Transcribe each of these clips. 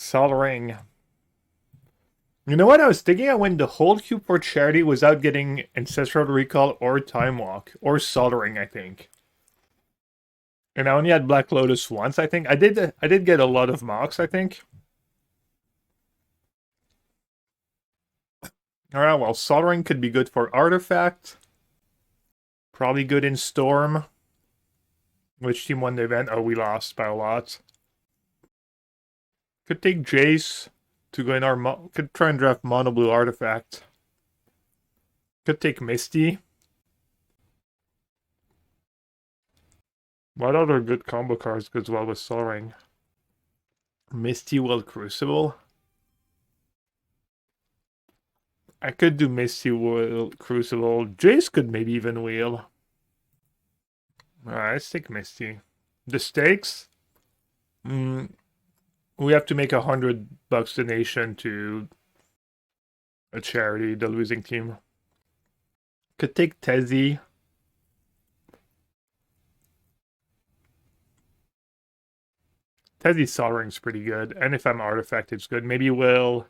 Soldering. You know what? I was thinking I win the whole cube for charity without getting Ancestral Recall or Time Walk. Or Soldering, I think. And I only had Black Lotus once, I think. I did get a lot of mocks, I think. Alright, well, Soldering could be good for Artifact. Probably good in Storm. Which team won the event? Oh, we lost by a lot. Could take Jace to go in our... Could try and draft Mono Blue Artifact. Could take Misty. What other good combo cards goes well with Soldering? Misty Will Crucible. I could do Misty Will Crucible. Jace could maybe even wheel. Alright, let's take Misty. The stakes? We have to make $100 donation to a charity, the losing team. Could take Tezzy. Tezzy Soldering's pretty good. And if I'm Artifact, it's good. Maybe I'll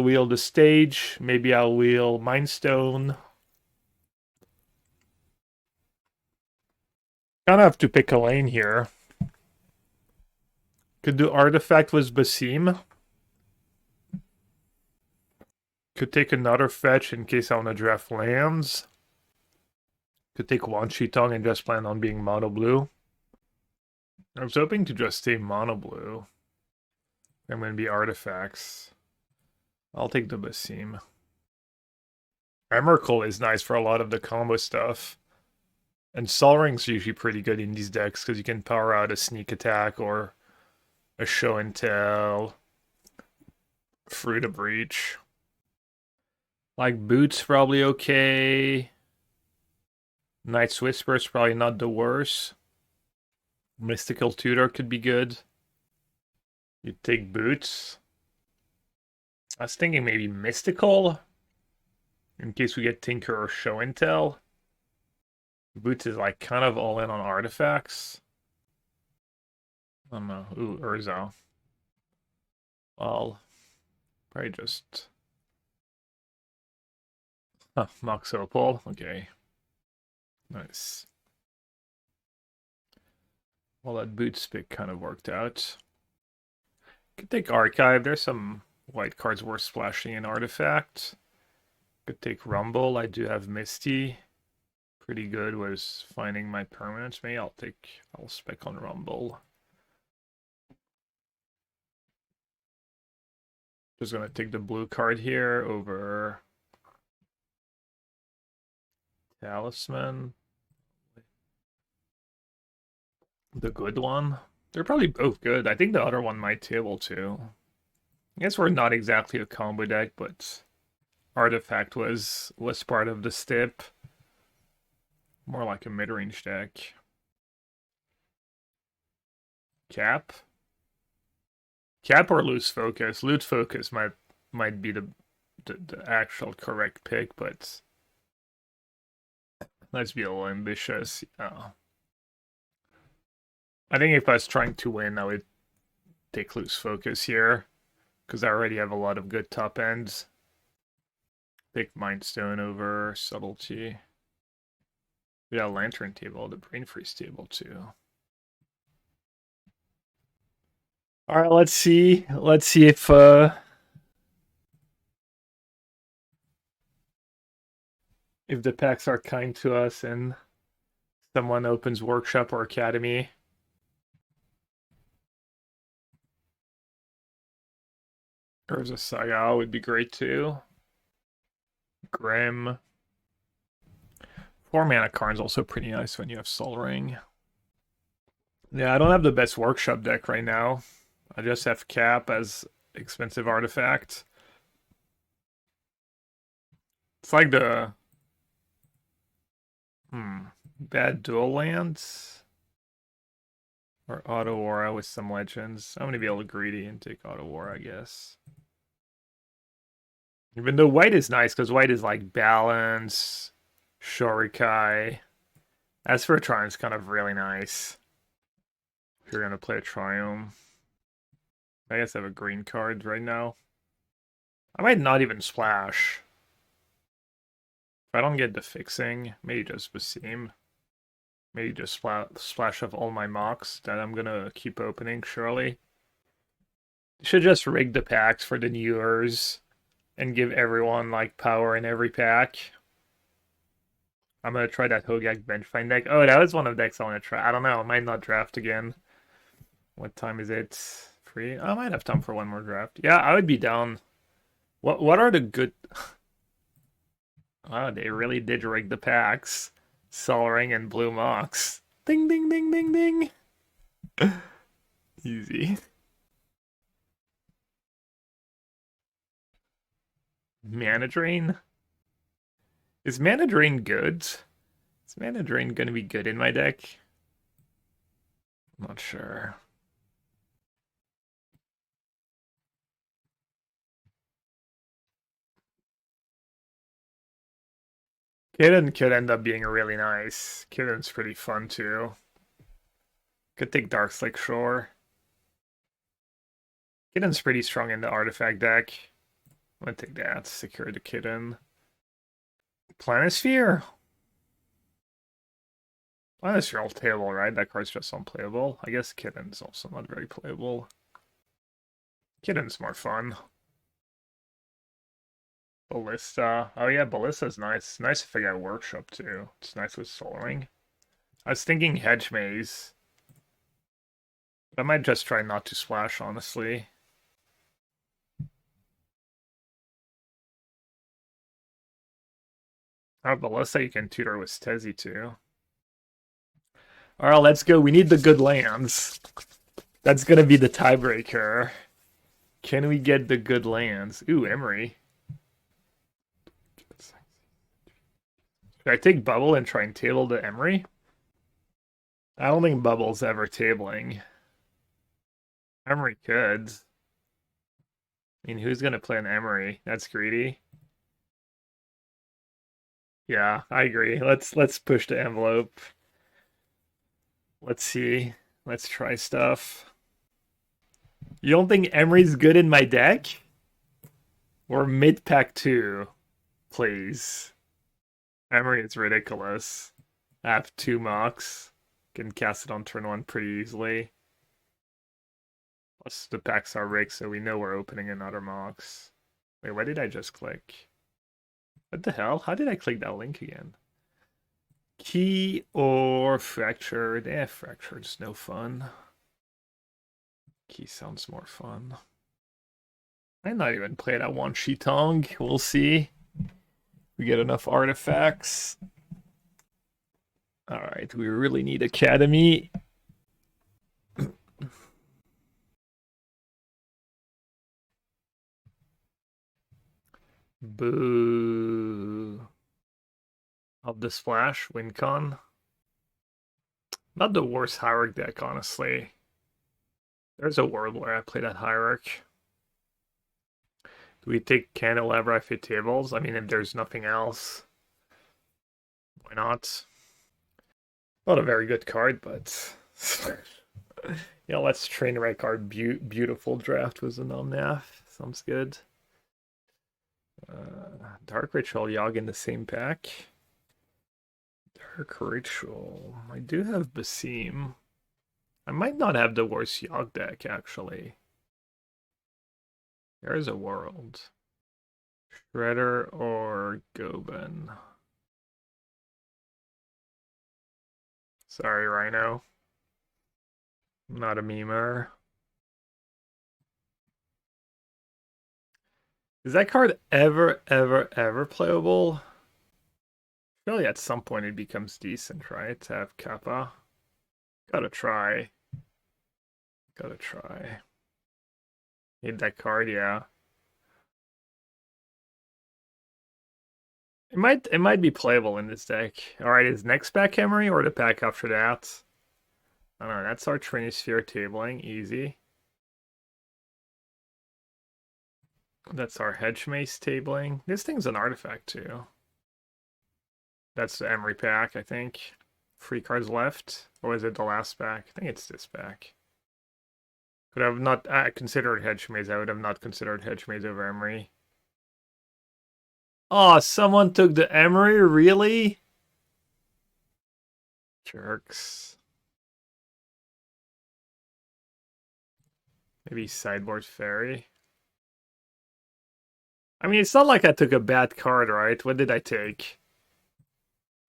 wheel the stage. Maybe I'll wheel Mind Stone. Kind of have to pick a lane here. Could do Artifact with Basim. Could take another fetch in case I want to draft lands. Could take Wan Shi-Tong and just plan on being mono blue. I was hoping to just stay mono blue. I'm going to be artifacts. I'll take the Basim. Emrakul is nice for a lot of the combo stuff. And Solring's usually pretty good in these decks because you can power out a sneak attack or a show and tell. Fruit of Breach. Like Boots probably okay. Knight's Whisper is probably not the worst. Mystical Tutor could be good. You take Boots. I was thinking maybe Mystical. In case we get Tinker or Show and Tell. Boots is like kind of all in on artifacts. I don't know. Ooh, Urza. Well, probably just... Huh, Mox Opal. Okay. Nice. Well, that Boots pick kind of worked out. Could take Archive. There's some white cards worth splashing in Artifact. Could take Rumble. I do have Misty. Pretty good with finding my permanents. Maybe I'll spec on Rumble. Just gonna take the blue card here over Talisman. The good one. They're probably both good. I think the other one might table too. I guess we're not exactly a combo deck, but Artifact was part of the stip. More like a mid-range deck. Cap? Cap or Loose Focus? Loose Focus might be the actual correct pick, but let's be a little ambitious. I think if I was trying to win, I would take Loose Focus here, because I already have a lot of good top ends. Pick Mind Stone over Subtlety. We got a Lantern table, the Brain Freeze table too. All right, let's see. Let's see if the packs are kind to us and someone opens Workshop or Academy. There's a Saga would be great too. Grim. 4 mana Karn's also pretty nice when you have Sol Ring. Yeah, I don't have the best Workshop deck right now. I just have Cap as expensive artifact. It's like the... Bad dual lands? Or Auto Aura with some legends. I'm going to be a little greedy and take Auto Aura, I guess. Even though white is nice, because white is like balance, Shorikai. Aspharatron is kind of really nice. If you're going to play a Triumph. I guess I have a green card right now. I might not even splash. If I don't get the fixing, maybe just Basim. Maybe just splash off all my mocks that I'm gonna keep opening, surely. Should just rig the packs for the New Year's and give everyone like power in every pack. I'm gonna try that Hogak Benchfind deck. Oh, that was one of the decks I want to try. I don't know. I might not draft again. What time is it? 3? I might have time for one more draft. Yeah, I would be down. What are the good? Oh, they really did rig the packs. Sol Ring and Blue Mox. Ding ding ding ding ding. Easy. Mana Drain. Is Mana Drain good? Is Mana Drain gonna be good in my deck? I'm not sure. Kitten could end up being really nice. Kitten's pretty fun too. Could take Darkslick Shore. Kitten's pretty strong in the artifact deck. I'm gonna take that. Secure the Kitten. Planisphere? Planisphere all playable, right? That card's just unplayable. I guess Kitten's also not very playable. Kitten's more fun. Ballista. Oh yeah, Ballista's nice. Nice if I got Workshop too. It's nice with Soul Ring. I was thinking Hedge Maze. I might just try not to splash, honestly. Oh, Ballista you can tutor with Stezzy too. Alright, let's go. We need the good lands. That's gonna be the tiebreaker. Can we get the good lands? Ooh, Emery. Should I take Bubble and try and table the Emery? I don't think Bubble's ever tabling. Emery could. I mean, who's gonna play an Emery? That's greedy. Yeah, I agree. Let's push the envelope. Let's see. Let's try stuff. You don't think Emery's good in my deck? Or mid pack 2, please. Emery is ridiculous. I have 2 mocks. Can cast it on turn 1 pretty easily. Plus the packs are rigged, so we know we're opening another mocks. Wait, why did I just click? What the hell? How did I click that link again? Key or Fractured? Fractured's no fun. Key sounds more fun. I might not even play that one Shitong. We'll see. We get enough artifacts. Alright, we really need Academy. Boo. Of the Splash, WinCon. Not the worst Hierarch deck, honestly. There's a world where I play that Hierarch. Do we take Candelabra if it tables? I mean, if there's nothing else, why not? Not a very good card, but yeah, let's train wreck our beautiful draft with a non-naf. Sounds good. Dark Ritual Yogg in the same pack. Dark Ritual. I do have Basim. I might not have the worst Yogg deck, actually. There's a world. Shredder or Goben. Sorry, Rhino. I'm not a memer. Is that card ever playable? Surely at some point it becomes decent, right? To have Kappa. Gotta try. Gotta try. Need that card, yeah. It might be playable in this deck. Alright, is next pack Emery or the pack after that? I don't know, that's our Trinisphere tabling, easy. That's our Hedge Mace tabling. This thing's an artifact too. That's the Emery pack, I think. 3 cards left. Or is it the last pack? I think it's this pack. Could have not considered Hedge Maze. I would have not considered Hedge Maze over Emery. Oh, someone took the Emery? Really? Jerks. Maybe Sideboard Fairy. I mean, it's not like I took a bad card, right? What did I take?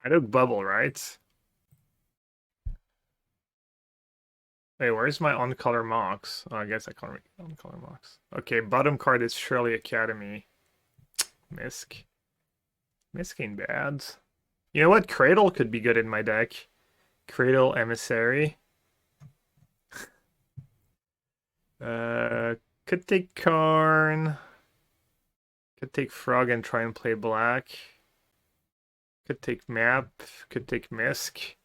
I took Bubble, right? Hey, where's my on-color Mox? Oh, I guess I can't read on-color Mox. Okay, bottom card is Shirley Academy. Misk. Misk ain't bad. You know what? Cradle could be good in my deck. Cradle Emissary. Could take Karn. Could take Frog and try and play black. Could take Map. Could take Misk.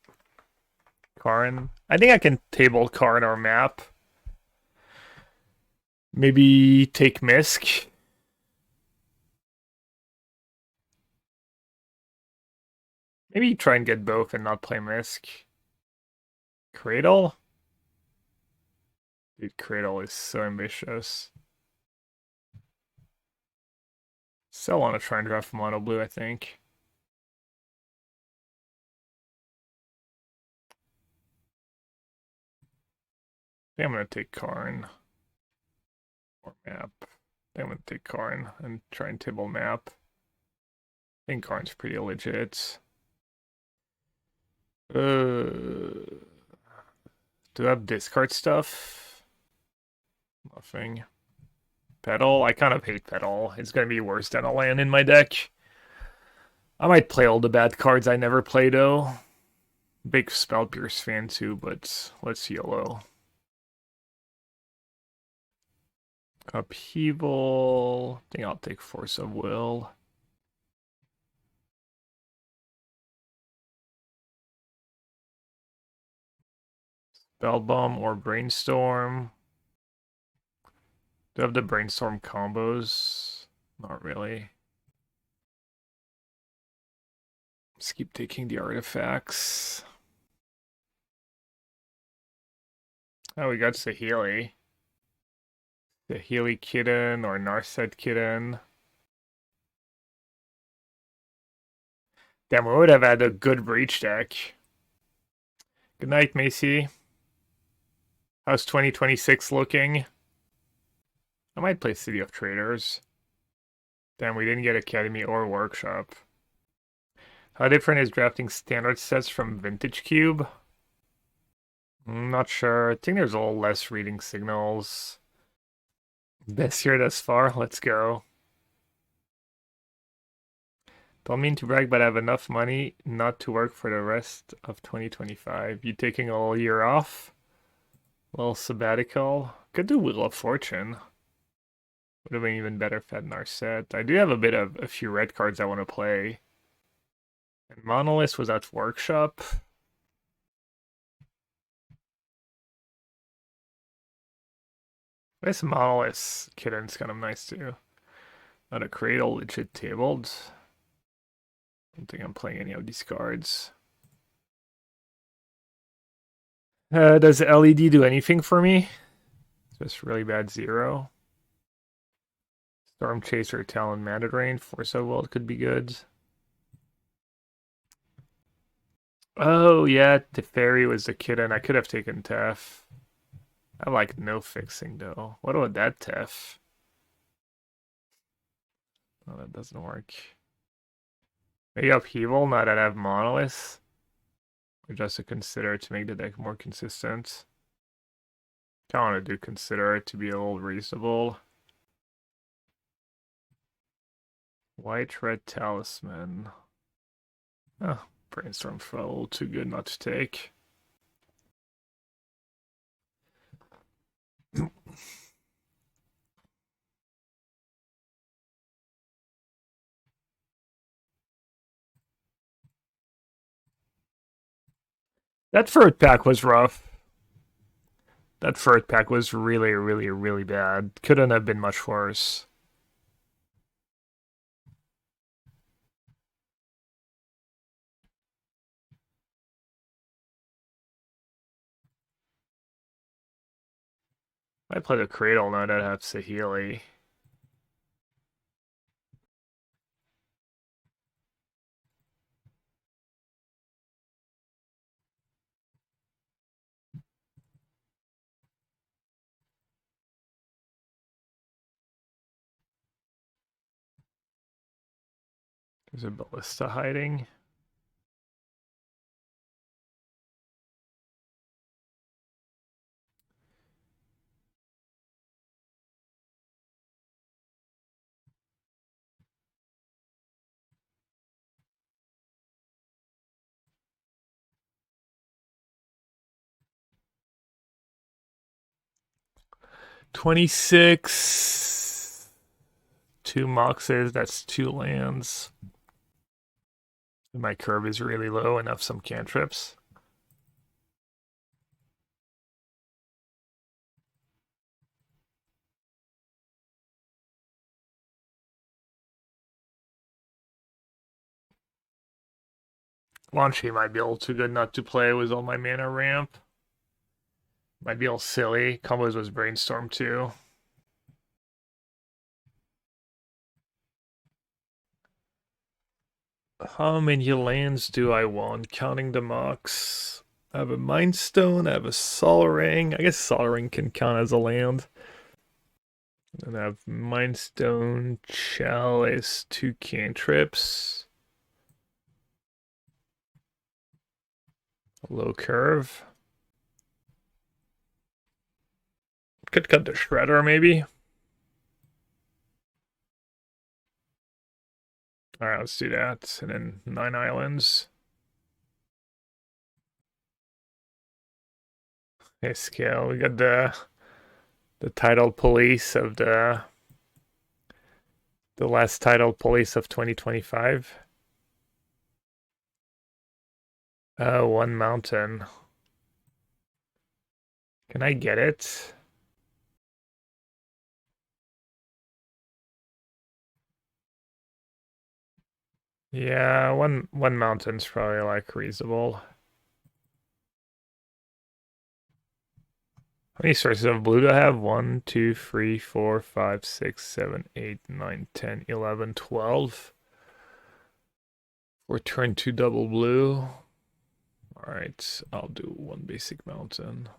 Karn. I think I can table Karn or Map. Maybe take Misk. Maybe try and get both and not play Misk. Cradle? Dude, Cradle is so ambitious. Still want to try and draft mono blue, I think. I think I'm going to take Karn. Or Map. I think I'm going to take Karn and try and table Map. I think Karn's pretty legit. Do I have discard stuff? Nothing. Pedal? I kind of hate Pedal. It's going to be worse than a land in my deck. I might play all the bad cards I never play, though. Big Spell Pierce fan, too, but let's YOLO. Upheaval. I think I'll take Force of Will. Spellbomb or Brainstorm. Do I have the Brainstorm combos? Not really. Just keep taking the artifacts. Oh, we got Saheeli. Saheeli Kitten or Narset Kitten. Damn, we would have had a good Breach deck. Good night, Macy. How's 2026 looking? I might play City of Traders. Damn, we didn't get Academy or Workshop. How different is drafting standard sets from Vintage Cube? I'm not sure. I think there's a little less reading signals. Best year thus far. Let's go. Don't mean to brag, but I have enough money not to work for the rest of 2025. You taking a whole year off? A little sabbatical. Could do Wheel of Fortune. Would have been even better if I had Narset. I do have a few red cards I want to play. And Monolith was at Workshop. This Monolith Kitten's kind of nice too. Not a Cradle, legit tabled. I don't think I'm playing any of these cards. Does LED do anything for me? Just really bad 0. Storm Chaser, Talon, Mana Drain, Force of Will could be good. Oh yeah, Teferi was the kitten. I could have taken Tef. I like no fixing though. What about that Tef? Oh, that doesn't work. Maybe Upheaval, now that I have Monolith. Or just to consider to make the deck more consistent. I want to do consider it to be a little reasonable. White Red Talisman. Oh, Brainstorm felt a little too good not to take. That third pack was rough. That third pack was really, really, really bad. Couldn't have been much worse. I play the Cradle now that I have Saheeli. There's a Ballista hiding. $26. 2 Moxes, that's 2 lands. My curve is really low and have some cantrips. Launchy might be a little too good not to play with all my mana ramp. Might be a little silly. Combos was Brainstorm too. How many lands do I want? Counting the Mox. I have a Mind Stone, I have a Sol Ring. I guess Sol Ring can count as a land. And I have Mind Stone, Chalice, 2 cantrips. Low curve. Could cut the Shredder maybe. Alright, let's do that. And then 9 islands. Okay, scale. We got the title police of the last title police of 2025. 1 mountain. Can I get it? Yeah, one mountain's probably like reasonable. How many sources of blue do I have? 1, 2, 3, 4, 5, 6, 7, 8, 9, 10, 11, 12. Or turn 2 double blue. Alright, I'll do 1 basic mountain.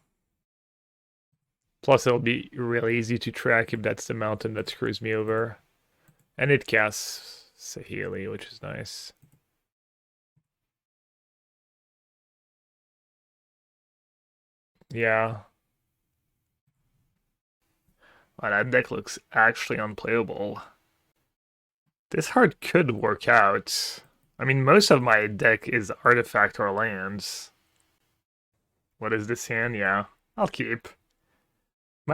Plus, it'll be really easy to track if that's the mountain that screws me over. And it casts Saheeli, which is nice. Yeah. Wow, that deck looks actually unplayable. This card could work out. I mean, most of my deck is artifact or lands. What is this hand? Yeah, I'll keep.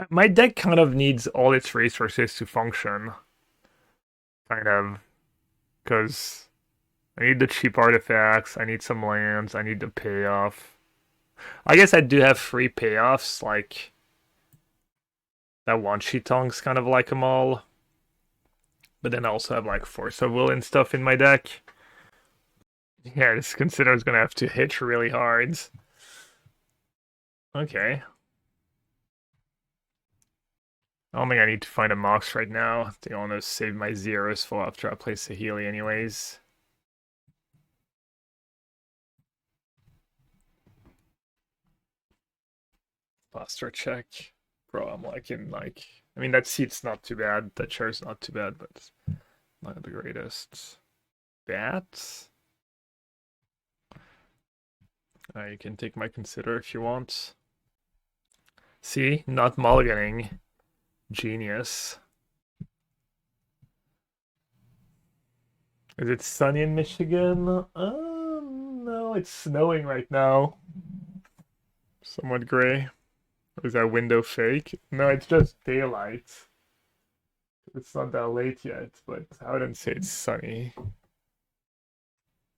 My deck kind of needs all its resources to function. Kind of. Because I need the cheap artifacts, I need some lands, I need the payoff. I guess I do have free payoffs, like that one Shitong's kind of like them all. But then I also have like Force of Will and stuff in my deck. Yeah, this consider is gonna have to hit really hard. Okay. I don't think I need to find a Mox right now. I think I want to save my zeros for after I play Saheeli anyways. Posture check. Bro, I'm liking like I mean that seat's not too bad. That chair's not too bad, but not the greatest. Bats? You can take my consider if you want. See? Not mulliganing. Genius. Is it sunny in Michigan? No, it's snowing right now. Somewhat gray. Or is that window fake? No, it's just daylight. It's not that late yet, but I wouldn't say it's sunny.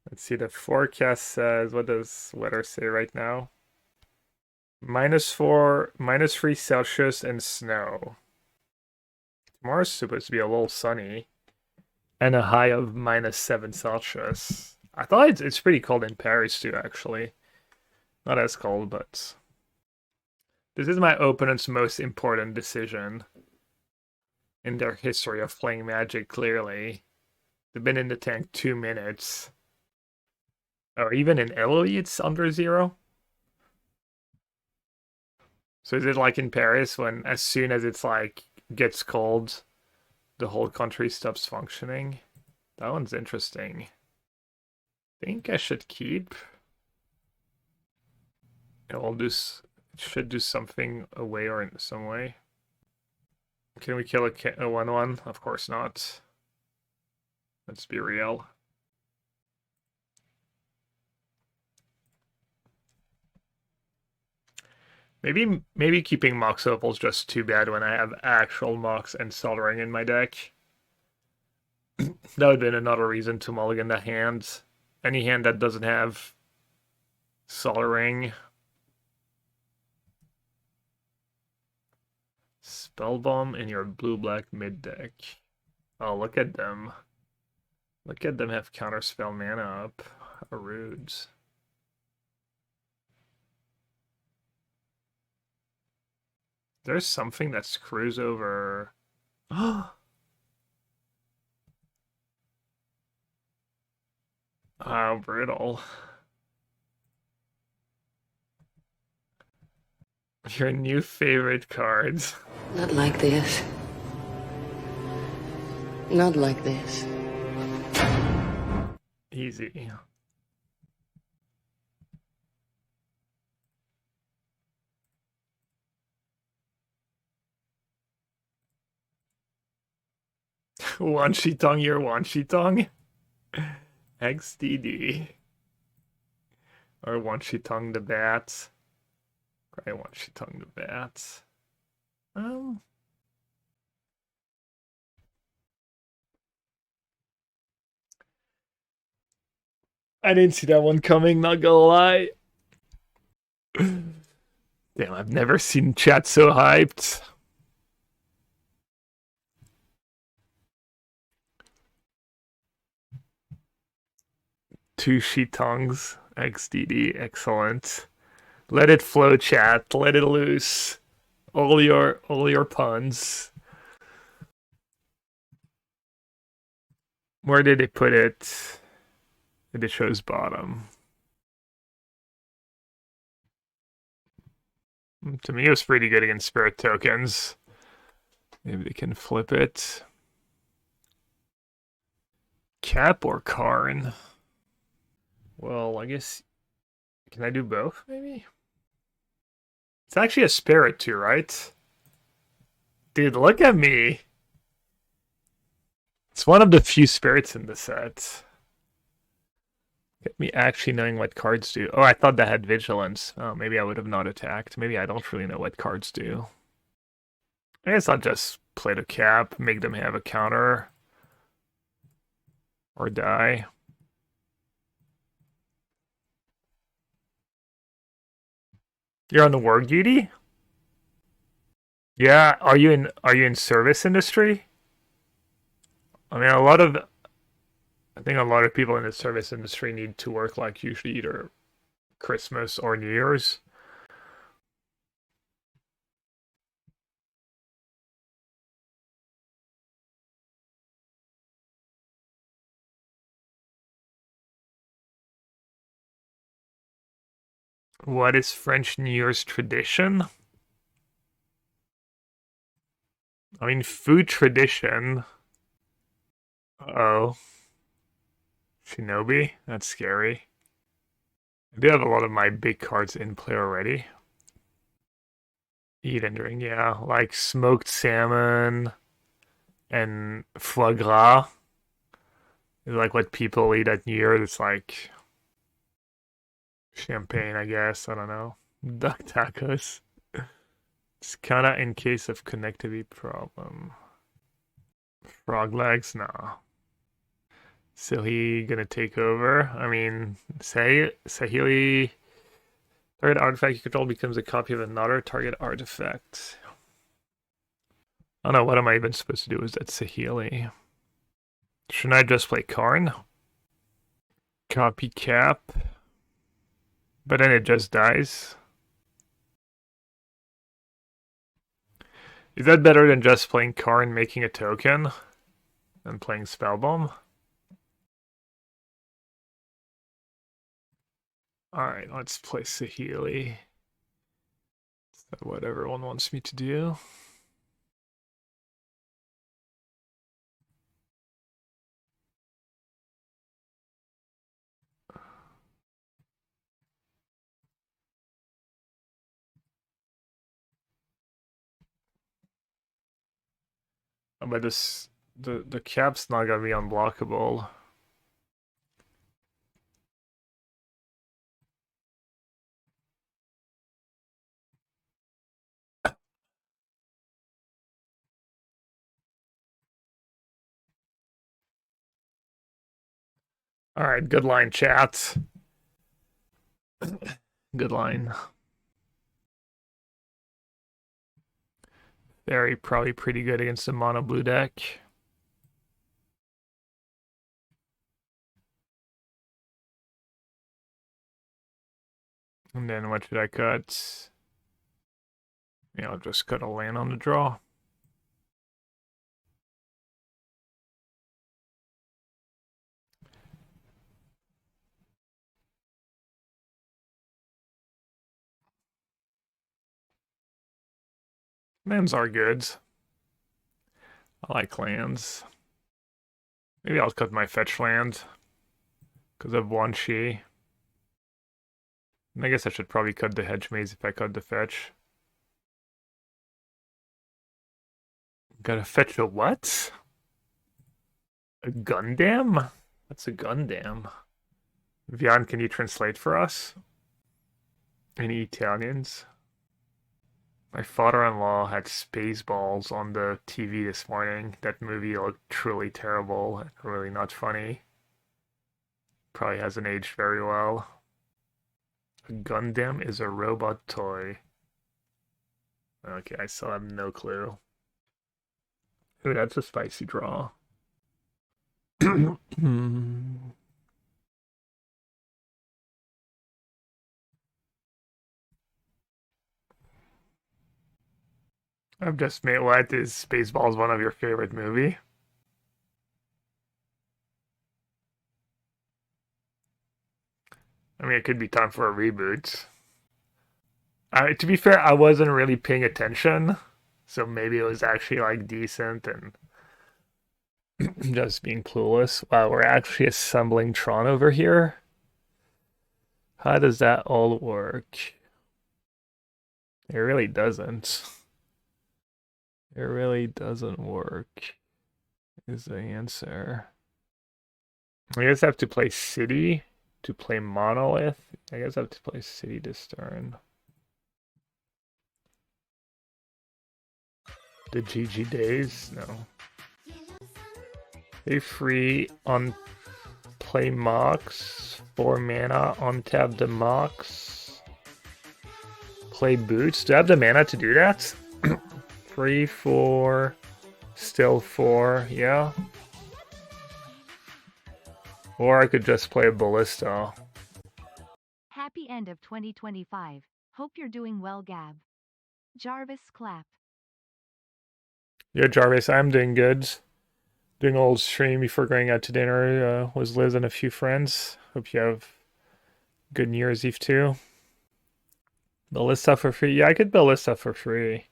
Let's see, the forecast says, what does weather say right now? -4, -3 Celsius and snow. Tomorrow's supposed to be a little sunny. And a high of -7 Celsius. I thought it's pretty cold in Paris too, actually. Not as cold, but This is my opponent's most important decision in their history of playing Magic, clearly. They've been in the tank 2 minutes. Or even in Italy, it's under 0. So is it like in Paris when as soon as it's like gets cold, the whole country stops functioning? That one's interesting. Think I should keep. I'll do. Should do something away or in some way. Can we kill a 1/1? Of course not. Let's be real. Maybe keeping Mox Opal is just too bad when I have actual Mox and Soldering in my deck. That would have been another reason to mulligan the hand. Any hand that doesn't have Soldering. Spellbomb in your blue-black mid deck. Oh, look at them. Look at them have counterspell mana up. How rude. There's something that screws over. Oh, brittle. Your new favorite cards. Not like this. Not like this. Easy. Wanshitong your Wanshitong? XDD. Or Wanshitong the Bat. Probably Wanshitong the Bat. I didn't see that one coming, not gonna lie. Damn, I've never seen chat so hyped. Two Shitongs, XDD, excellent. Let it flow, chat. Let it loose. All your puns. Where did they put it? It shows bottom. To me, it was pretty good against Spirit Tokens. Maybe they can flip it. Cap or Karn? Well, I guess... Can I do both, maybe? It's actually a Spirit too, right? Dude, look at me! It's one of the few Spirits in the set. Get me actually knowing what cards do. Oh, I thought that had Vigilance. Oh, maybe I would have not attacked. Maybe I don't really know what cards do. I guess I'll just play the cap, make them have a counter. Or die. You're on the work duty? Yeah, are you in service industry? I mean, I think a lot of people in the service industry need to work like usually either Christmas or New Year's. What is French New Year's tradition? I mean, food tradition. Uh-oh. Shinobi? That's scary. I do have a lot of my big cards in play already. Eat and drink, yeah. Like smoked salmon and foie gras. It's like what people eat at New Year's. It's like champagne, I guess. I don't know. Duck tacos. It's kinda in case of connectivity problem. Frog legs? No. So he gonna take over? I mean, Sahili. Target artifact you control becomes a copy of another target artifact. I don't know, what am I even supposed to do with that Sahili? Shouldn't I just play Karn? Copy cap. But then it just dies. Is that better than just playing Karn making a token and playing Spellbomb? Alright, let's play Saheeli. Is that what everyone wants me to do? But the cap's not gonna be unblockable. Alright, good line, chat. Good line. Very probably pretty good against a mono blue deck. And then what should I cut? Yeah, I'll just cut a land on the draw. Lands are good. I like lands. Maybe I'll cut my fetch land because of one Shi. And I guess I should probably cut the hedge maze if I cut the fetch. Gotta fetch a what? A Gundam? What's a Gundam? Vian, can you translate for us? Any Italians? My father-in-law had Spaceballs on the TV this morning. That movie looked truly terrible and really not funny. Probably hasn't aged very well. A Gundam is a robot toy. Okay, I still have no clue. Ooh, that's a spicy draw. I've just made what is Spaceballs one of your favorite movie? I mean, it could be time for a reboot. To be fair, I wasn't really paying attention, so maybe it was actually like decent and just being clueless. Wow, we're actually assembling Tron over here. How does that all work? It really doesn't. It really doesn't work, is the answer. I guess I have to play City to play Monolith. I guess I have to play City this turn. The GG days? No. Pay free on play Mox. 4 mana, untap the Mox. Play Boots. Do I have the mana to do that? 3, 4, still 4, yeah. Or I could just play a Ballista. Happy end of 2025. Hope you're doing well, Gab. Jarvis clap. Yeah, Jarvis, I'm doing good. Doing a little stream before going out to dinner with Liz and a few friends. Hope you have good New Year's Eve too. Ballista for free? Yeah, I could Ballista for free.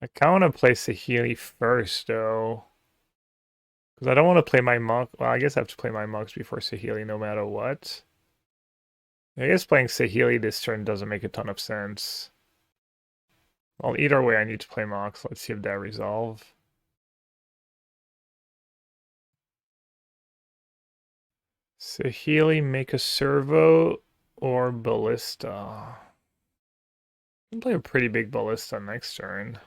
I kind of want to play Saheeli first, though. Because I don't want to play my monk. Well, I guess I have to play my monks before Saheeli no matter what. I guess playing Saheeli this turn doesn't make a ton of sense. Well, either way, I need to play monks. Let's see if that resolve. Saheeli, make a servo, or Ballista. I can play a pretty big Ballista next turn.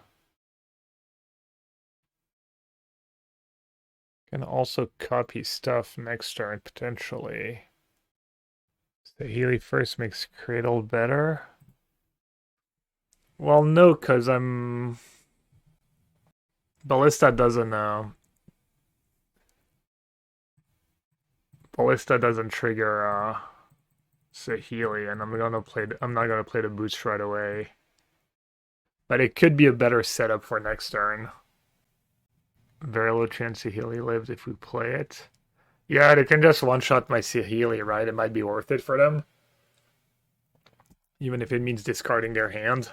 Can also copy stuff next turn, potentially. Saheeli first makes Cradle better. Well, no, because I'm... Ballista doesn't trigger Saheeli, and I'm not gonna play the boost right away. But it could be a better setup for next turn. Very low chance Sahili lives if we play it. Yeah, they can just one-shot my Sahili, right? It might be worth it for them. Even if it means discarding their hand.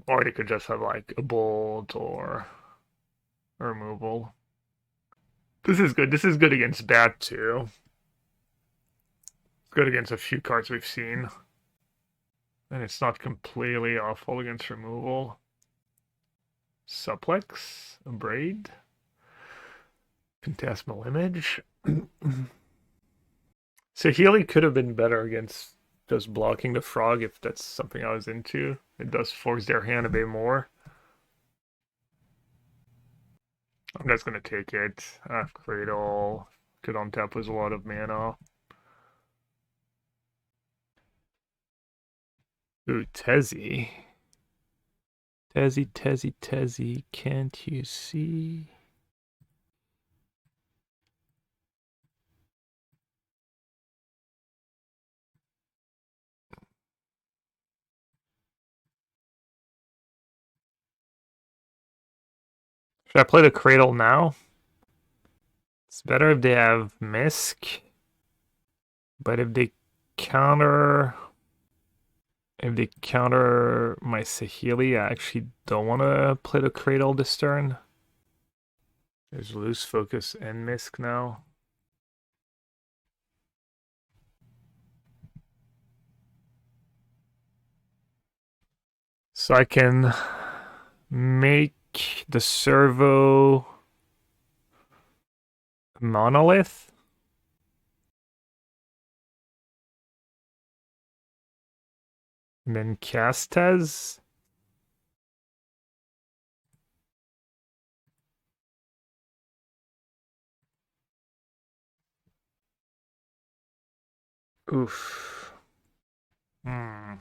Or they could just have like a bolt or a removal. This is good. This is good against Bat too. It's good against a few cards we've seen. And it's not completely awful against removal. Suplex, a braid, Phantasmal Image. So Healy could have been better against just blocking the frog if that's something I was into. It does force their hand a bit more. I'm just gonna take it. Cradle. Could untap with a lot of mana. Ooh, Tezzy. Tezzy, can't you see? Should I play the Cradle now? It's better if they have Misk. But if they counter... If they counter my Sahili, I actually don't want to play the Cradle this turn. There's Loose Focus and Misk now. So I can make the servo monolith. And then Castez. Oof. Hmm.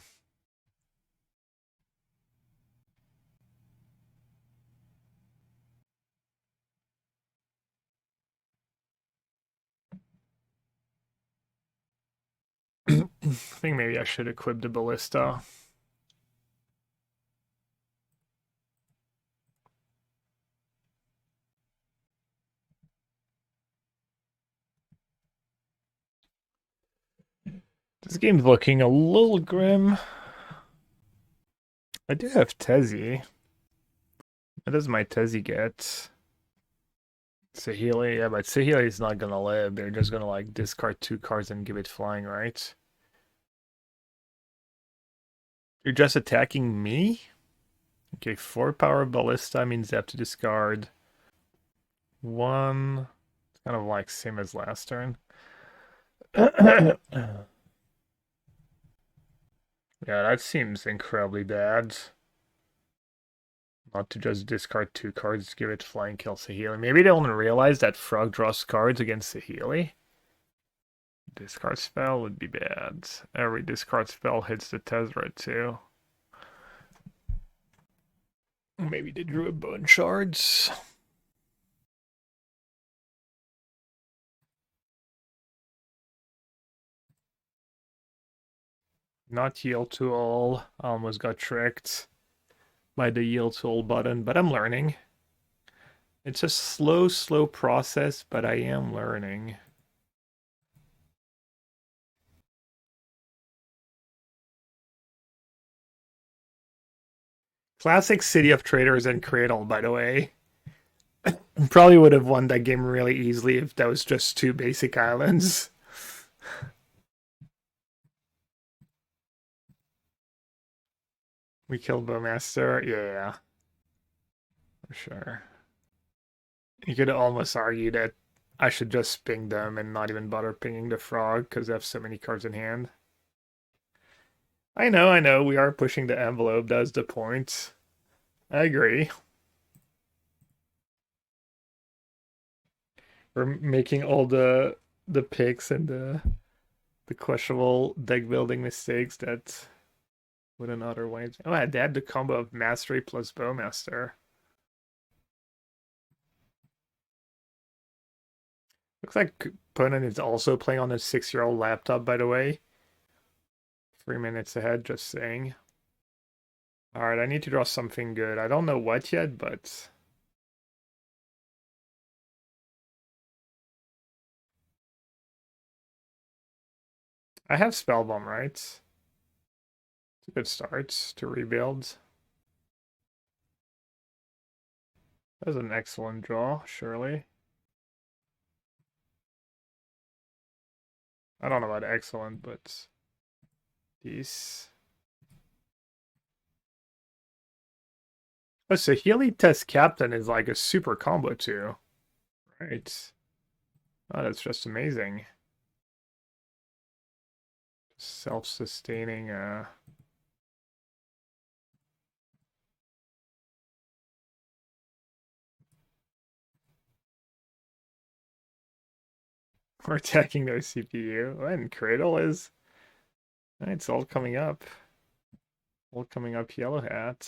I think maybe I should equip the ballista. This game's looking a little grim. I do have Tezzy. What does my Tezzy get? Sahili, yeah, but Sahili is not gonna live. They're just gonna like discard 2 cards and give it flying, right? You're just attacking me? Okay, 4 power ballista means they have to discard 1. It's kind of like same as last turn. Yeah, that seems incredibly bad. Not to just discard 2 cards, give it flying, kill Sahili. Maybe they don't realize that Frog draws cards against Sahili. Discard spell would be bad. Every discard spell hits the Tezzeret too. Maybe they drew a Bone Shards. Not yield to all. I almost got tricked by the yield to all button, but I'm learning. It's a slow process, but I am learning. Classic City of Traders and Cradle, by the way. Probably would have won that game really easily if that was just 2 basic islands. We killed Bowmaster? Yeah. For sure. You could almost argue that I should just ping them and not even bother pinging the frog because they have so many cards in hand. I know, we are pushing the envelope, that's the point. I agree. We're making all the picks and the questionable deck building mistakes that wouldn't otherwise. Oh, I had the combo of Mastery plus Bowmaster. Looks like opponent is also playing on a 6-year-old laptop, by the way. 3 minutes ahead, just saying. Alright, I need to draw something good. I don't know what yet, but... I have Spellbomb, right? It's a good start to rebuild. That was an excellent draw, surely. I don't know about excellent, but... These... Oh, so Healy Test Captain is like a super combo too. Right. Oh, that's just amazing. Self-sustaining, We're attacking their CPU. And Cradle is... It's all coming up. All coming up, Yellow Hat.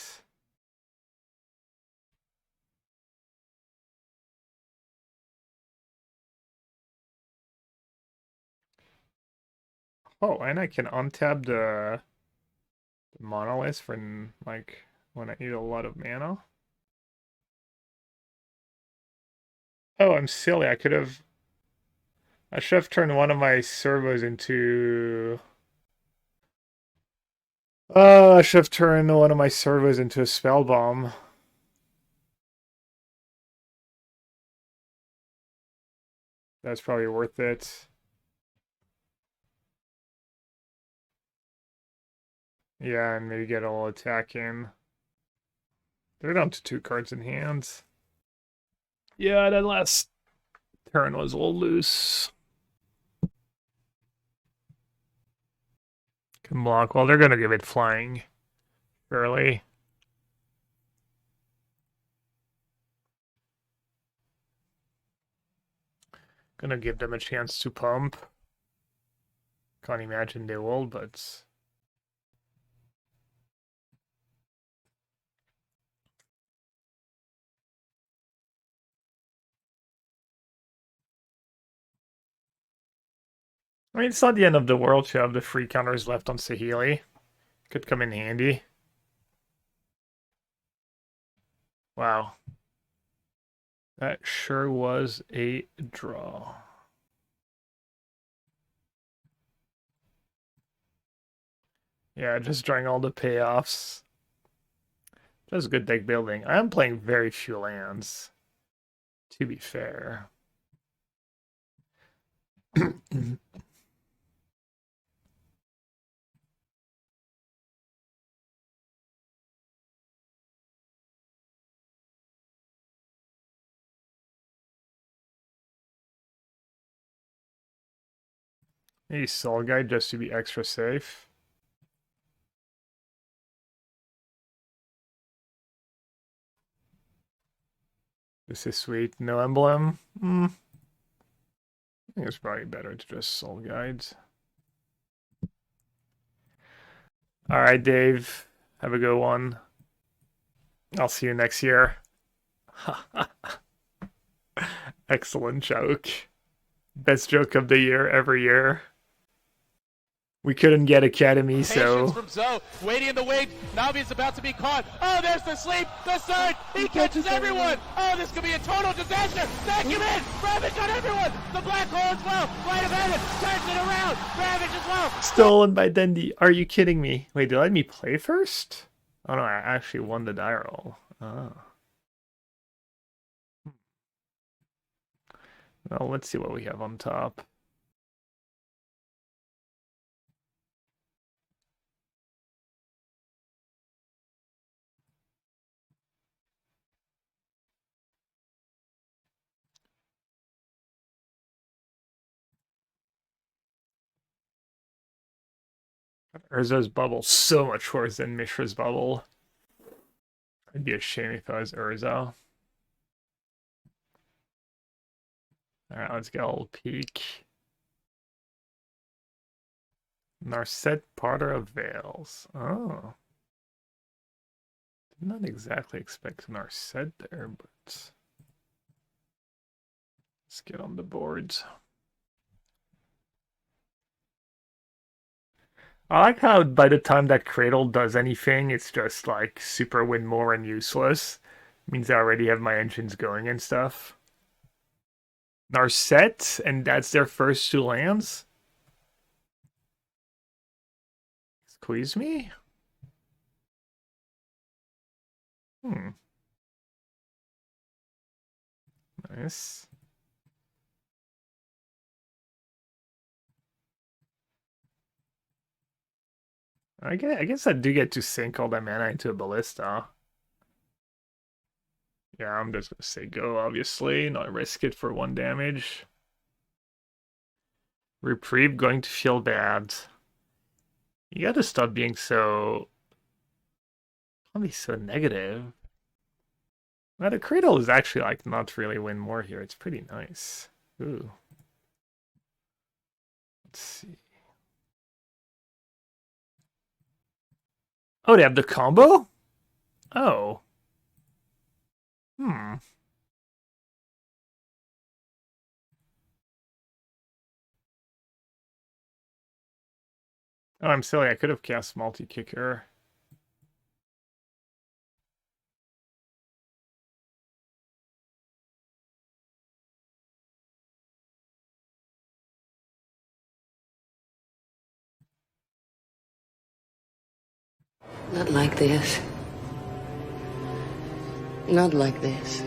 Oh, and I can untap the Monolith for, like, when I need a lot of mana. Oh, I'm silly. I should have turned one of my servos into... Oh, I should have turned one of my servos into a spell bomb. That's probably worth it. Yeah, and maybe get a little attack in. They're down to 2 cards in hand. Yeah, that last turn was a little loose. Can block. Well, they're gonna give it flying. Surely. Gonna give them a chance to pump. Can't imagine they will, but... I mean, it's not the end of the world to have the free counters left on Saheeli. Could come in handy. Wow. That sure was a draw. Yeah, just drawing all the payoffs. That's good deck building. I am playing very few lands, to be fair. Maybe Soul Guide just to be extra safe. This is sweet. No emblem. I think it's probably better to just Soul Guides. Alright, Dave. Have a good one. I'll see you next year. Excellent joke. Best joke of the year every year. We couldn't get Academy, so... From Zoe, waiting in the wings. Navi's about to be caught. Oh, there's the sleep. The surge. He catches everyone. Oh, this could be a total disaster. Vacuum in. Ravage on everyone. The black hole as well. Light of heaven. Turns it around. Ravage as well. Stolen by Dendy. Are you kidding me? Wait, did I let me play first? Oh no, I actually won the die roll. Oh. Well, let's see what we have on top. Urza's bubble so much worse than Mishra's bubble. It'd be a shame if I was Urza. Alright, let's get a little peek. Narset Potter of Veils. Oh. Did not exactly expect Narset there, but... Let's get on the boards. I like how by the time that Cradle does anything, it's just like super win more and useless. Means I already have my engines going and stuff. Narset, and that's their first two lands? Squeeze me? Hmm. Nice. I guess I do get to sink all that mana into a ballista. Yeah, I'm just gonna say go, obviously, not risk it for 1 damage. Reprieve going to feel bad. You gotta stop being so... Don't be so negative. Now the Cradle is actually like not really win more here. It's pretty nice. Ooh. Let's see. Oh, they have the combo? Oh. Hmm. Oh, I'm silly. I could have cast multi-kicker. Not like this. Not like this.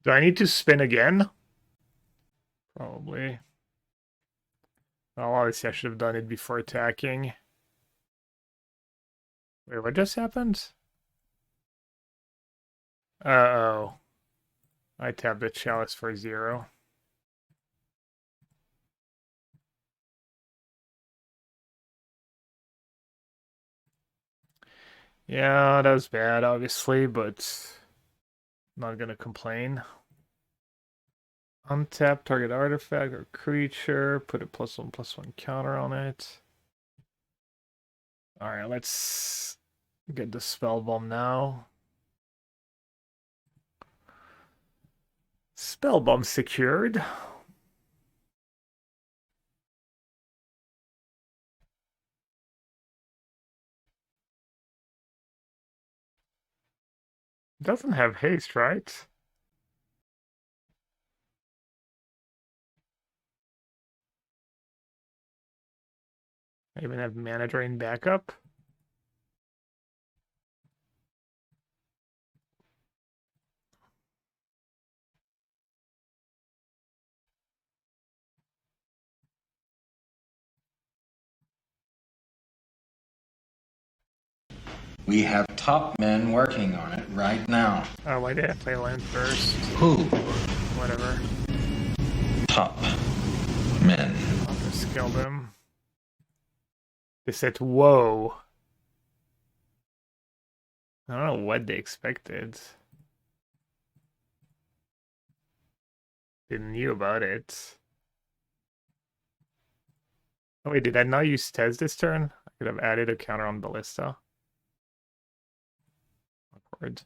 Do I need to spin again? Probably. Well, obviously I should have done it before attacking. Wait, what just happened? Uh-oh. I tapped the chalice for 0. Yeah, that was bad, obviously, but not gonna complain. Untap target artifact or creature, put a +1/+1 counter on it. Alright, let's get the spell bomb now. Spell bomb secured. Doesn't have haste, right? I even have mana drain backup. We have top men working on it right now. Oh, why did I play land first? Who? Whatever. Top men. I'll just kill them. They said, whoa. I don't know what they expected. They knew about it. Oh wait, did I not use Tez this turn? I could have added a counter on Ballista. Awkward.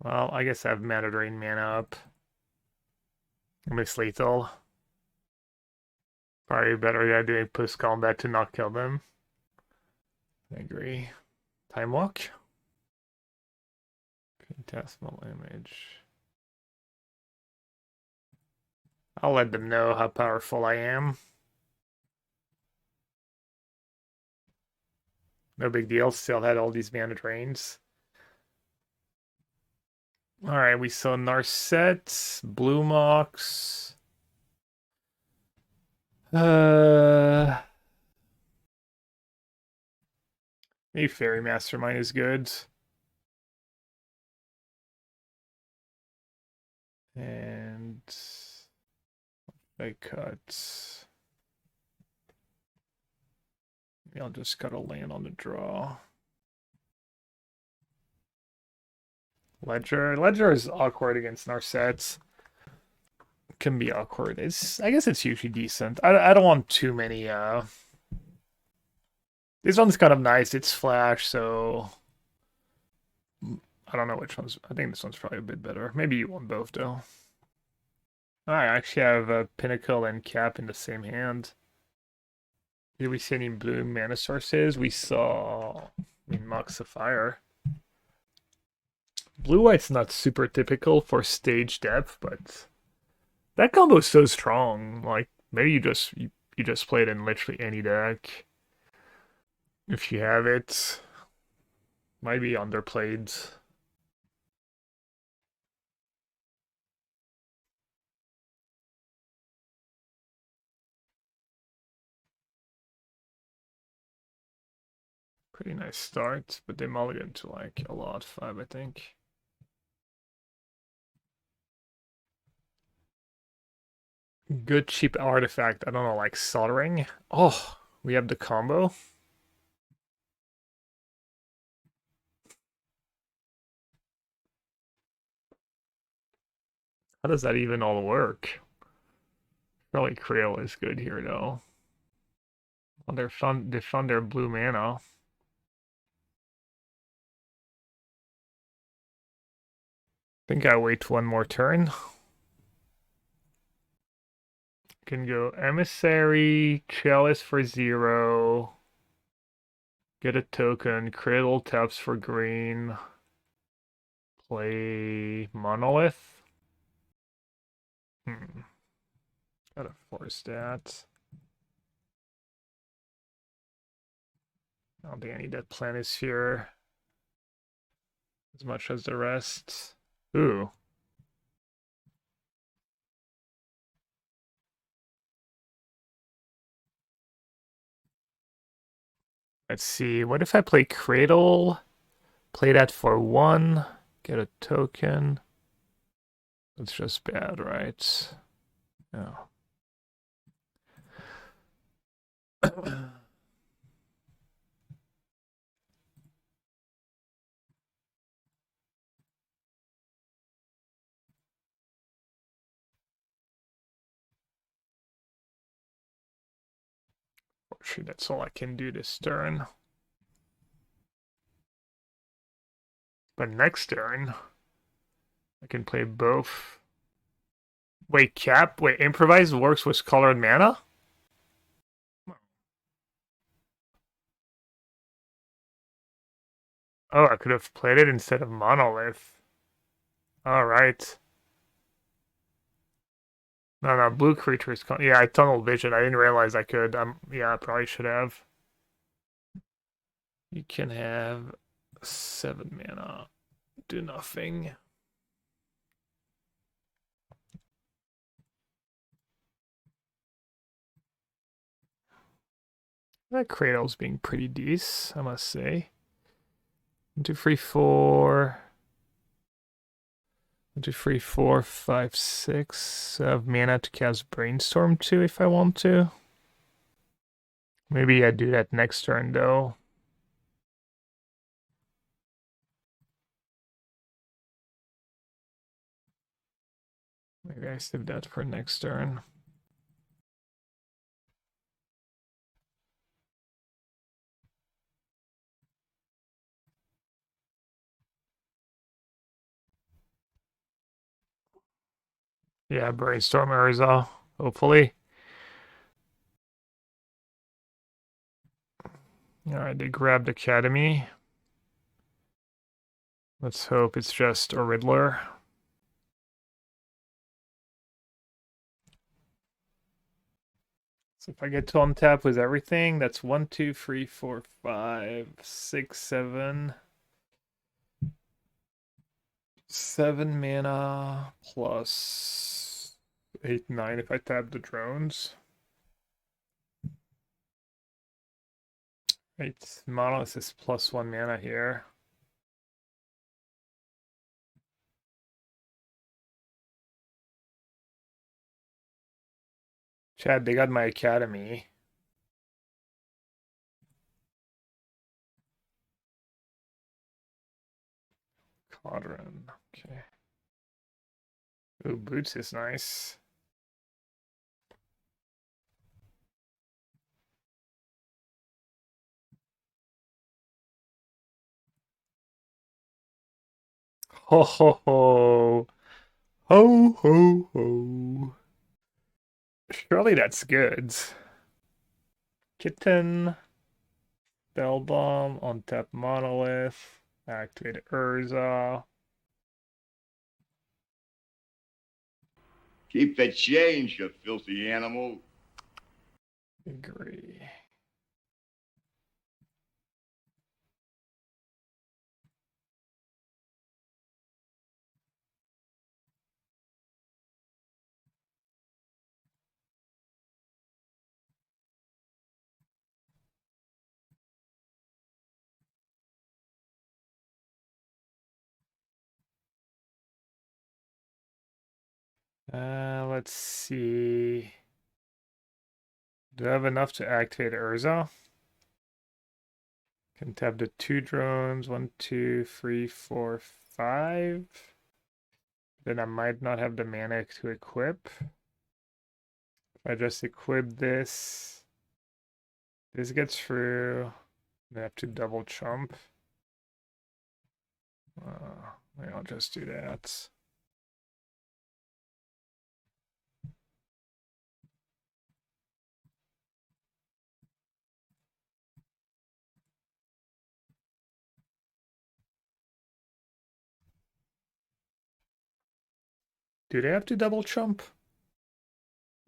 Well, I guess I have mana drain mana up. Miss lethal. Probably better idea doing post combat to not kill them. I agree. Time walk. Phantasmal image. I'll let them know how powerful I am. No big deal. Still had all these mana drains. Alright, we saw Narset, Blue Mox. Maybe Fairy Mastermind is good. And I cut. Maybe I'll just cut a land on the draw. Ledger is awkward against Narsets. Can be awkward. I guess it's usually decent. I don't want too many this one's kind of nice. It's flash, so I don't know which one's. I think this one's probably a bit better. Maybe you want both though. I actually have a Pinnacle and Cap in the same hand. Did we see any blue mana sources? We saw, I mean, Mox Sapphire. Blue white's not super typical for stage depth, but that combo is so strong. Like maybe you just play it in literally any deck if you have it. Might be underplayed. Pretty nice start, but they mulligan to like a lot 5, I think. Good cheap artifact. I don't know, like soldering. Oh, we have the combo. How does that even all work? Probably Creel is good here though. Well, they found their blue mana. Think I wait one more turn. Can go Emissary, Chalice for 0. Get a token, Cradle taps for green. Play Monolith. Gotta force that. I don't think I need that Planisphere as much as the rest. Ooh. Let's see. What if I play Cradle? Play that for 1. Get a token. That's just bad, right? Yeah. Fortunately, that's all I can do this turn. But next turn, I can play both. Wait, Cap? Wait, Improvise works with colored mana? Oh, I could have played it instead of Monolith. Alright. No, blue creatures. Yeah, I tunnel vision. I didn't realize I could. Yeah, I probably should have. You can have 7 mana. Do nothing. That Cradle's being pretty decent, I must say. 1, 2, 3, 4. 1, 2, 3, 4, 5, 6. I have mana to cast Brainstorm too if I want to. Maybe I do that next turn though. Maybe I save that for next turn. Yeah, Brainstorm Urza, hopefully. Alright, they grabbed Academy. Let's hope it's just a Riddler. So if I get to untap with everything, that's 1, 2, 3, 4, 5, 6, 7. 7 mana plus 8, 9 if I tap the drones. Right, Monolith is plus 1 mana here. Chad, they got my Academy. Quadrant, okay. Ooh, Boots is nice. Ho ho ho. Ho, ho, ho. Surely that's good. Kitten, Spell Bomb, untap Monolith, activate Urza. Keep the change, you filthy animal. Agree. Let's see. Do I have enough to activate Urza? Can tap the 2 drones. 1, 2, 3, 4, 5. Then I might not have the mana to equip. If I just equip this, this gets through. I have to double chump. Maybe I'll just do that. Do they have to double chump?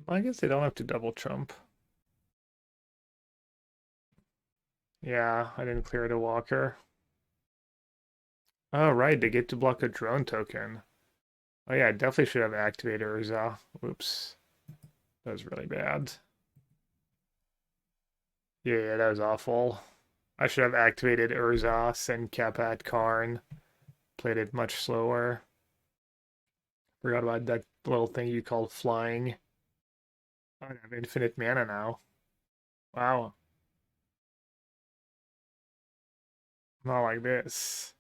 I guess they don't have to double chump. Yeah, I didn't clear the walker. Oh, right, they get to block a drone token. Oh yeah, I definitely should have activated Urza. Oops. That was really bad. Yeah, that was awful. I should have activated Urza, sent Capat Karn. Played it much slower. Forgot about that little thing you called flying. I have infinite mana now. Wow. Not like this.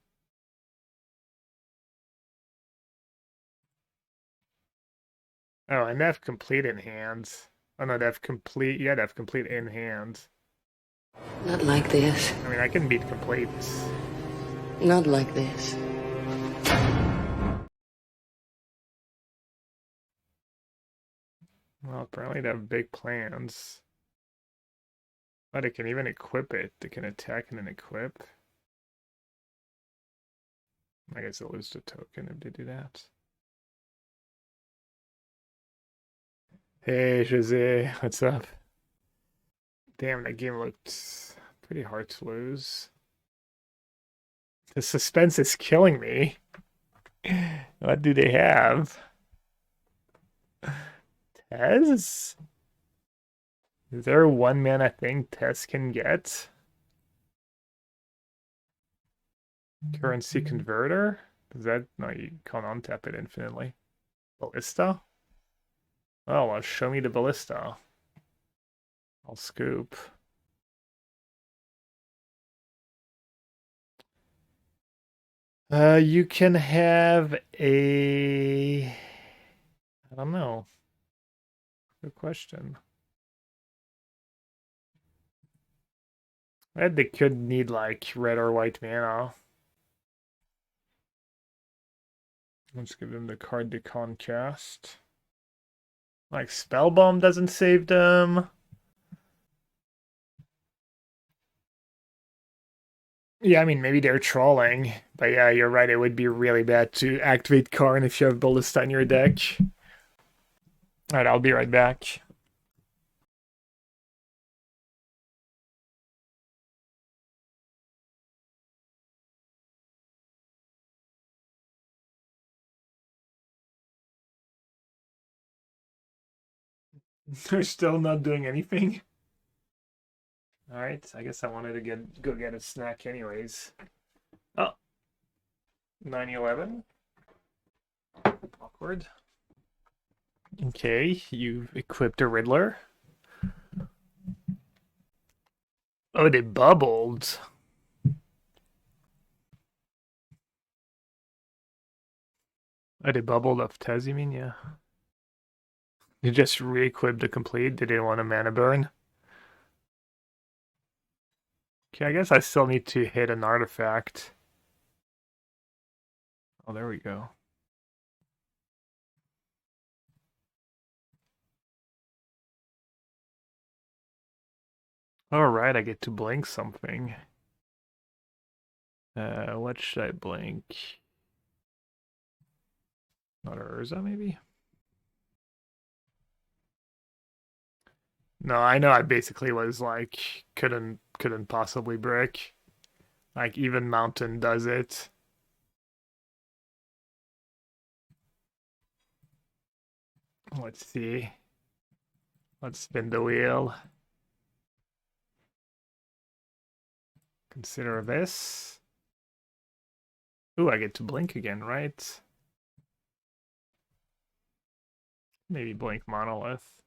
Oh, and they have complete in hand. Oh no, they have complete. Yeah, they have complete in hand. Not like this. I mean, I can beat complete. Not like this. Well, apparently they have big plans. Oh, they can even equip it. They can attack and then equip. I guess they'll lose the token if they do that. Hey, Jose, what's up? Damn, that game looked pretty hard to lose. The suspense is killing me. What do they have? Tez? Is there one mana thing Tez can get? Currency converter? Is that no? You can't untap it infinitely. Ballista? Oh, well, show me the ballista. I'll scoop. You can have a. I don't know. Good question. They could need like red or white mana. Let's give them the card to concast. Like Spellbomb doesn't save them. Yeah, I mean maybe they're trolling, but yeah, you're right. It would be really bad to activate Karn if you have Ballista in your deck. All right, I'll be right back. They're still not doing anything. All right, I guess I wanted to go get a snack anyways. Oh, 9/11. Awkward. Okay, you've equipped a Riddler. Oh, they bubbled. Oh, they bubbled off Tez, you mean? Yeah. You just re-equipped the complete. They didn't want a mana burn. Okay, I guess I still need to hit an artifact. Oh, there we go. Alright, I get to blink something. What should I blink? Not Urza, maybe? No, I know I basically was like couldn't possibly brick. Like even Mountain does it. Let's see. Let's spin the wheel. Consider this. Ooh, I get to blink again, right? Maybe blink Monolith.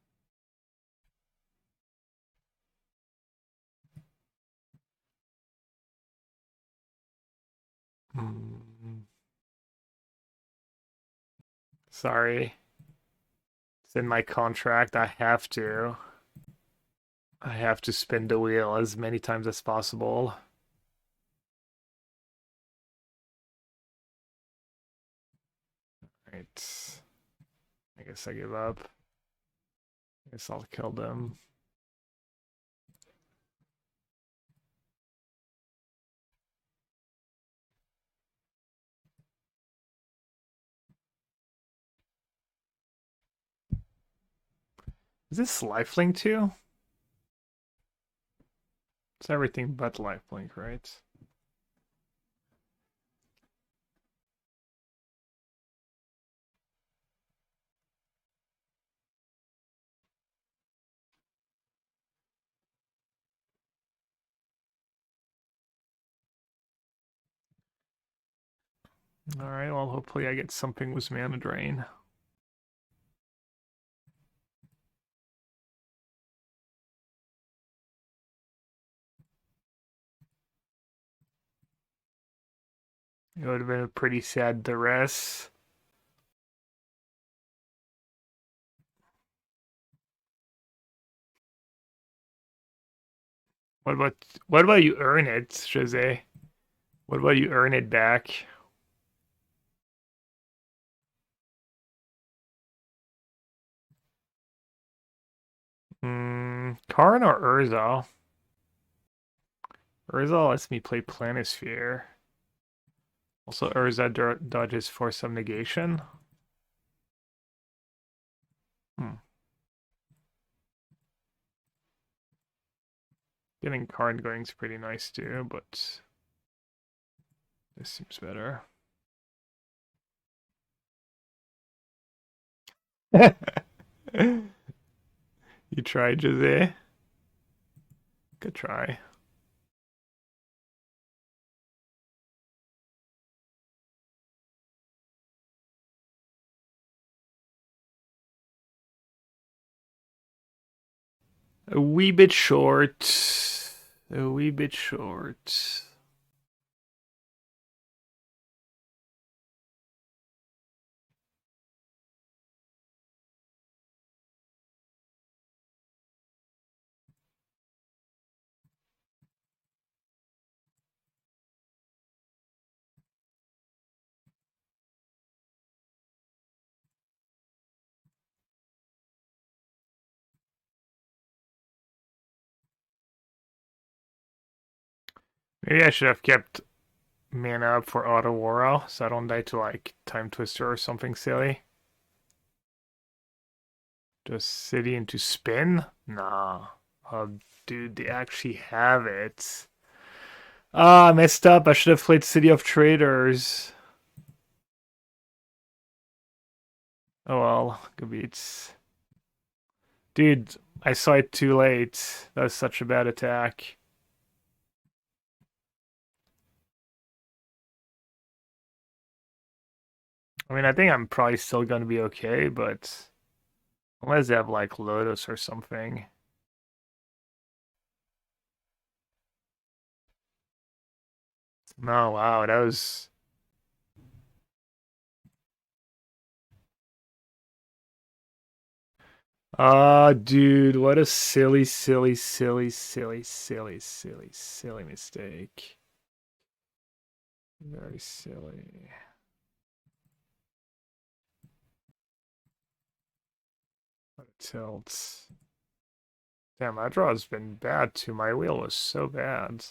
Hmm. Sorry. It's in my contract. I have to. I have to spin the wheel as many times as possible. Right. I guess I give up. I guess I'll kill them. Is this lifelink too? It's everything but lifelink, right? Alright, well, hopefully I get something with mana drain. It would have been a pretty sad duress. What about you earn it, Jose? What about you earn it back? Karn or Urza? Urza lets me play Planisphere. Also, Urza dodges for some negation. Getting Karn going is pretty nice too, but this seems better. You tried, Jose? Good try. A wee bit short. A wee bit short. Maybe I should have kept mana up for Auto Warrow so I don't die to like Time Twister or something silly. Just City into spin? Nah. Oh, dude, they actually have it. Ah, I messed up. I should have played City of Traders. Oh well, good beats. Dude, I saw it too late. That was such a bad attack. I mean, I think I'm probably still gonna be okay, but unless they have like Lotus or something. No, wow, that was. Ah, dude, what a silly, silly, silly, silly, silly, silly, silly mistake. Very silly. What a tilt. Damn, my draw has been bad too. My wheel was so bad.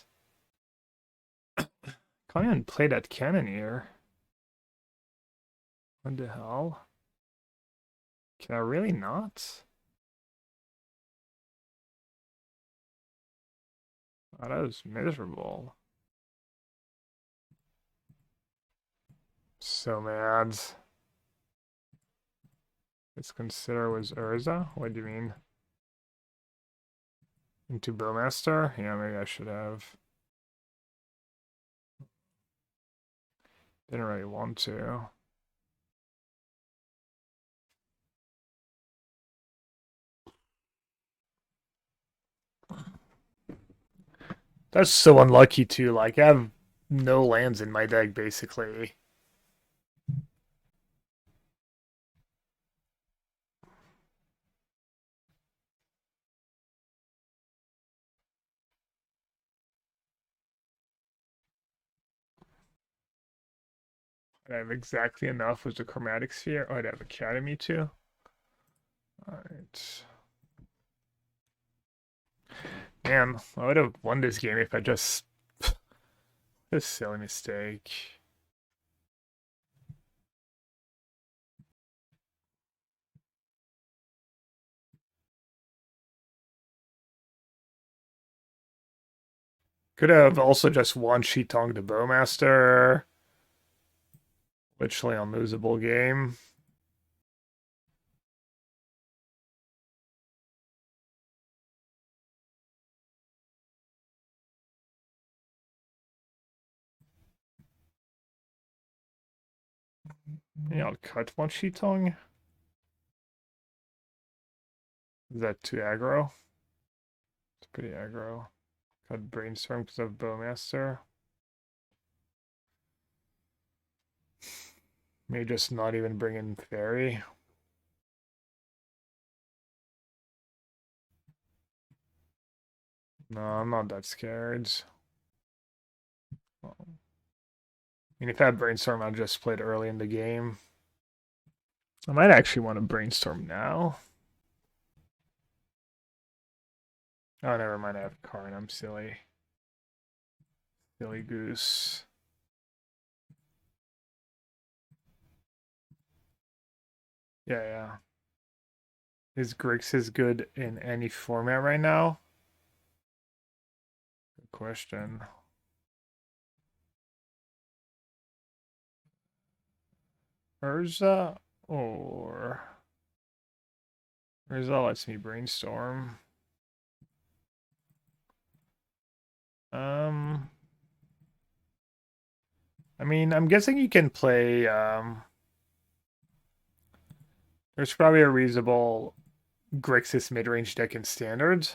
Can't even play that Cannoneer. What the hell? Can I really not? Oh, that was miserable. So mad. Let's consider was Urza? What do you mean? Into Bowmaster? Yeah, maybe I should have. Didn't really want to. That's so unlucky too. Like, I have no lands in my deck, basically. I have exactly enough with the Chromatic Sphere. Oh, I'd have Academy too. Alright. Man, I would have won this game if I just... a silly mistake. Could have also just one Shitong the Bowmaster. Literally unlosable game. Yeah, I'll cut one Shitong. Is that too aggro? It's pretty aggro. Cut Brainstorm because of Bowmaster. May just not even bring in Fairy. No, I'm not that scared. Well, I mean, if I had Brainstorm, I'd just play it early in the game. I might actually want to Brainstorm now. Oh, never mind. I have Karn. I'm silly. Silly goose. Yeah, yeah. Is Grixis good in any format right now? Good question. Urza or Urza lets me brainstorm. I mean, I'm guessing you can play there's probably a reasonable Grixis mid-range deck in standard.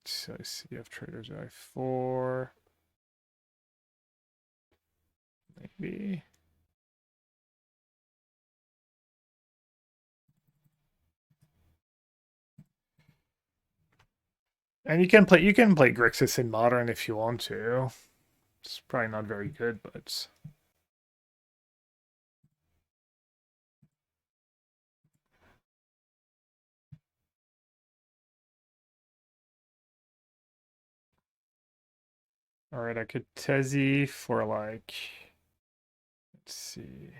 So CF Traders I4. Maybe. And you can play Grixis in modern if you want to. It's probably not very good, but alright, I could Tezzy for like let's see.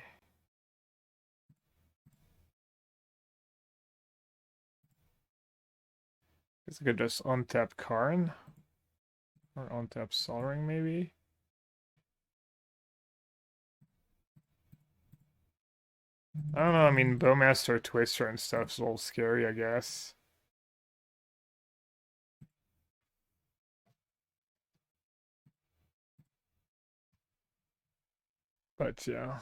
Guess I could just untap Karn or untap Solring maybe. I don't know, I mean Bowmaster Twister and stuff's a little scary, I guess. But yeah.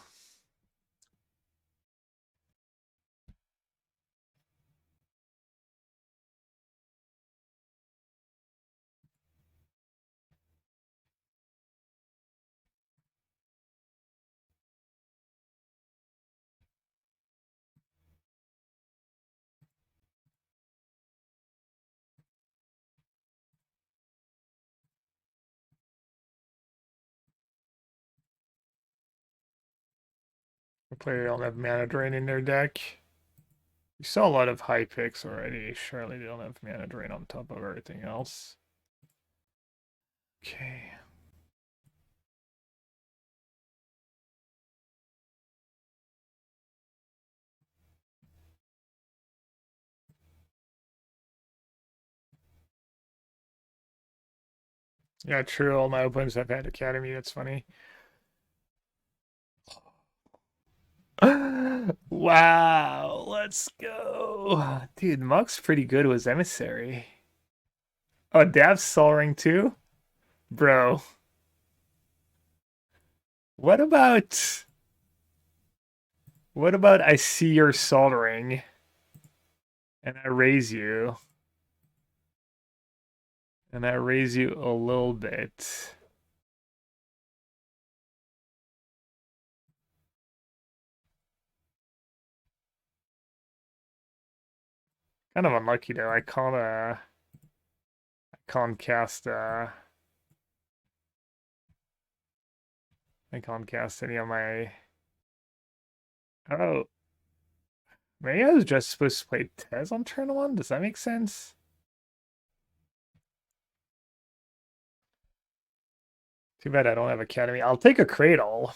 The player don't have mana drain in their deck. We saw a lot of high picks already. Surely they don't have mana drain on top of everything else. Okay. Yeah, true. All my opponents have had Academy. That's funny. Wow, let's go. Dude, Muck's pretty good with Emissary. Oh, Dav's Sol Ring too? Bro. What about I see your Sol Ring and I raise you. And I raise you a little bit. Kind of unlucky though. I can't cast I can't cast any of my. Oh, maybe I was just supposed to play Tez on turn one. Does that make sense? Too bad I don't have Academy. I'll take a Cradle.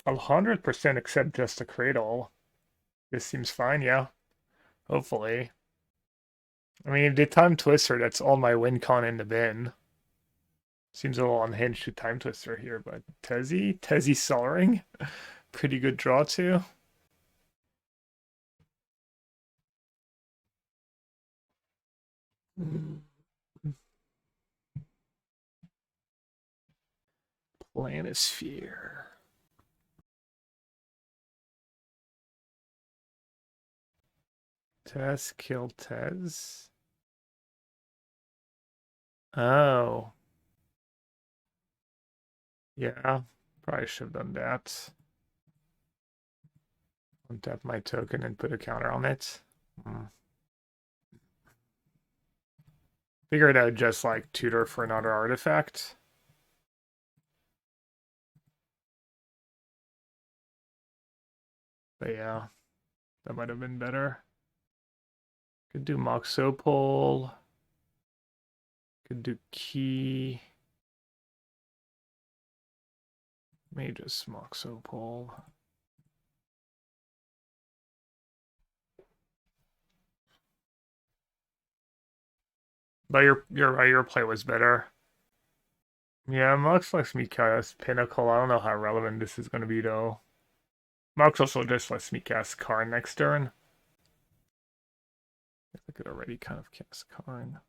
100% accept just a Cradle. This seems fine, yeah. Hopefully. I mean, if they Time Twister, that's all my win con in the bin. Seems a little unhinged to Time Twister here, but Tezzy Sol Ring. Pretty good draw too. Planisphere. Tez, kill Tez. Oh. Yeah, probably should have done that. Untap my token and put a counter on it. Figured I'd just like tutor for another artifact. But yeah, that might have been better. Could do Moxopole. Could do Key. May just Moxopole. But your play was better. Yeah, Mox lets me cast Pinnacle. I don't know how relevant this is going to be though. Mox also just lets me cast Karn next turn. I could already kind of cast Karn.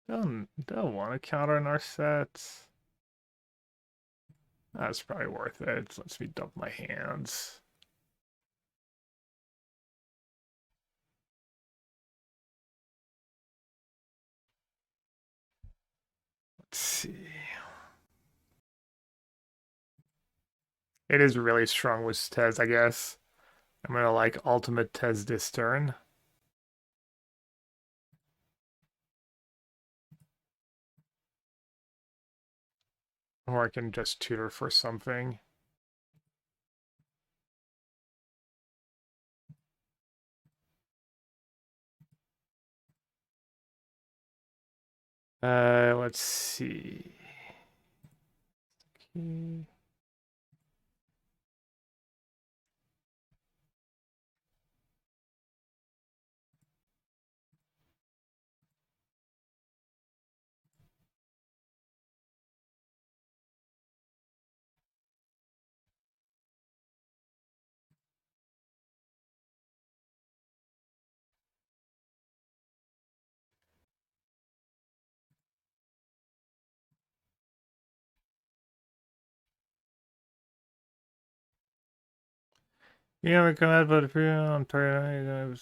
Don't want to counter in our sets. That's probably worth it. It lets me dump my hands. Let's see. It is really strong with Tez, I guess. I'm gonna like ultimate Tez this turn. Or I can just tutor for something. Let's see. Okay. Yeah, we come out, but if you're on target,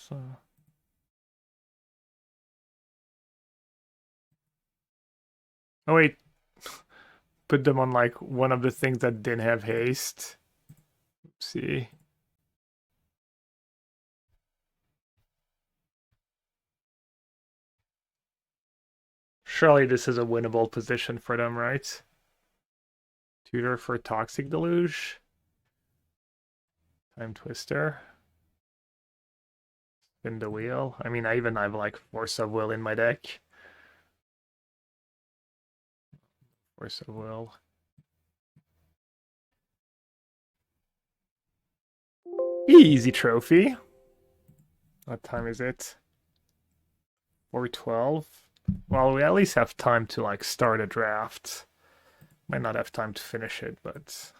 oh wait, put them on like one of the things that didn't have haste. See. Surely this is a winnable position for them, right? Tutor for Toxic Deluge. Time Twister. Spin the wheel. I mean, I even have like Force of Will in my deck. Force of Will. Easy trophy. What time is it? 4:12. Well, we at least have time to like start a draft. Might not have time to finish it, but